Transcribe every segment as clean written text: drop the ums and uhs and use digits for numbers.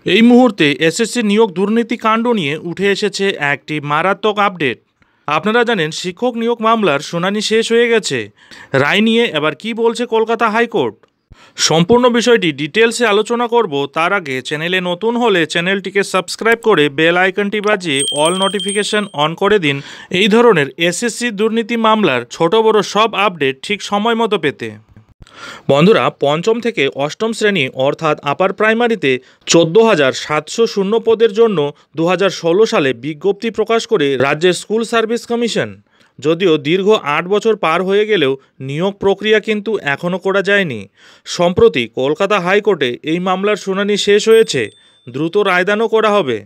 এই মুহূর্তে এসএসসি নিয়োগ দুর্নীতি কাণ্ড নিয়ে উঠে এসেছে একটি মারাত্মক আপডেট। আপনারা জানেন শিক্ষক নিয়োগ মামলার শুনানি শেষ হয়ে গেছে। রায় নিয়ে এবার কি বলছে কলকাতা হাইকোর্ট, সম্পূর্ণ বিষয়টি ডিটেলসে আলোচনা করব। তার আগে চ্যানেলে নতুন হলে চ্যানেলটিকে সাবস্ক্রাইব করে বেল আইকনটি বাজিয়ে অল নোটিফিকেশন অন করে দিন এই ধরনের এসএসসি দুর্নীতি মামলার ছোট বড় সব আপডেট ঠিক সময় মতো পেতে। বন্ধুরা, পঞ্চম থেকে অষ্টম শ্রেণী অর্থাৎ আপার প্রাইমারিতে 14,700 পদের জন্য 2016 সালে বিজ্ঞপ্তি প্রকাশ করে রাজ্যের স্কুল সার্ভিস কমিশন। যদিও দীর্ঘ 8 বছর পার হয়ে গেলেও নিয়োগ প্রক্রিয়া কিন্তু এখনও করা যায়নি। সম্প্রতি কলকাতা হাইকোর্টে এই মামলার শুনানি শেষ হয়েছে, দ্রুত রায়দানও করা হবে।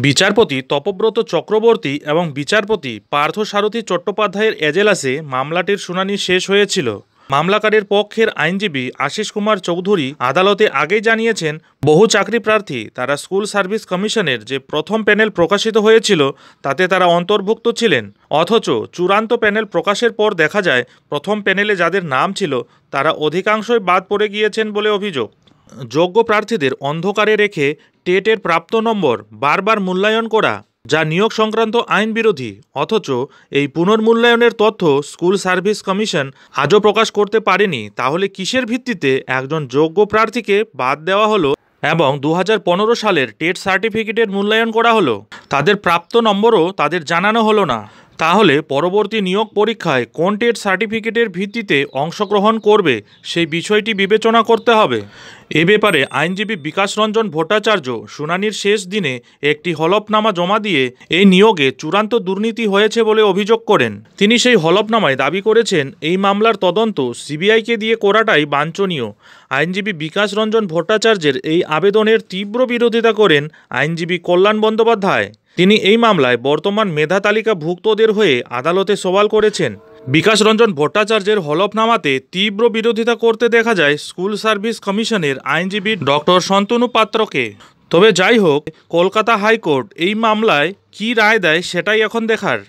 বিচারপতি তপব্রত চক্রবর্তী এবং বিচারপতি পার্থসারথী চট্টোপাধ্যায়ের এজেলাসে মামলাটির শুনানি শেষ হয়েছিল। মামলাকারীর পক্ষের আইনজীবী আশিস কুমার চৌধুরী আদালতে আগেই জানিয়েছেন, বহু চাকরি প্রার্থী তারা স্কুল সার্ভিস কমিশনের যে প্রথম প্যানেল প্রকাশিত হয়েছিল তাতে তারা অন্তর্ভুক্ত ছিলেন, অথচ চূড়ান্ত প্যানেল প্রকাশের পর দেখা যায় প্রথম প্যানেলে যাদের নাম ছিল তারা অধিকাংশই বাদ পড়ে গিয়েছেন বলে অভিযোগ। যোগ্য প্রার্থীদের অন্ধকারে রেখে টেটের প্রাপ্ত নম্বর বারবার মূল্যায়ন করা, যা নিয়োগ সংক্রান্ত আইন বিরোধী। অথচ এই পুনর্মূল্যায়নের তথ্য স্কুল সার্ভিস কমিশন আজও প্রকাশ করতে পারেনি। তাহলে কিসের ভিত্তিতে একজন যোগ্য প্রার্থীকে বাদ দেওয়া হলো এবং 2015 সালের টেট সার্টিফিকেটের মূল্যায়ন করা হলো? তাদের প্রাপ্ত নম্বরও তাদের জানানো হলো না। তাহলে পরবর্তী নিয়োগ পরীক্ষায় কোন টেট সার্টিফিকেটের ভিত্তিতে অংশগ্রহণ করবে সেই বিষয়টি বিবেচনা করতে হবে। এ ব্যাপারে আইনজীবী বিকাশ রঞ্জন ভট্টাচার্য শুনানির শেষ দিনে একটি হলফনামা জমা দিয়ে এই নিয়োগে চূড়ান্ত দুর্নীতি হয়েছে বলে অভিযোগ করেন। তিনি সেই হলফনামায় দাবি করেছেন, এই মামলার তদন্ত সিবিআইকে দিয়ে করাটাই বাঞ্ছনীয়। আইনজীবী বিকাশ রঞ্জন ভট্টাচার্যের এই আবেদনের তীব্র বিরোধিতা করেন আইনজীবী কল্যাণ বন্দ্যোপাধ্যায়। তিনি এই মামলায় বর্তমান মেধা তালিকাভুক্তদের হয়ে আদালতে সওয়াল করেছেন। বিকাশ রঞ্জন ভট্টাচার্যের হলফনামাতে তীব্র বিরোধিতা করতে দেখা যায় স্কুল সার্ভিস কমিশনের আইনজীবী ডক্টর শান্তনু পাত্রকে। তবে যাই হোক, কলকাতা হাইকোর্ট এই মামলায় কী রায় দেয় সেটাই এখন দেখার।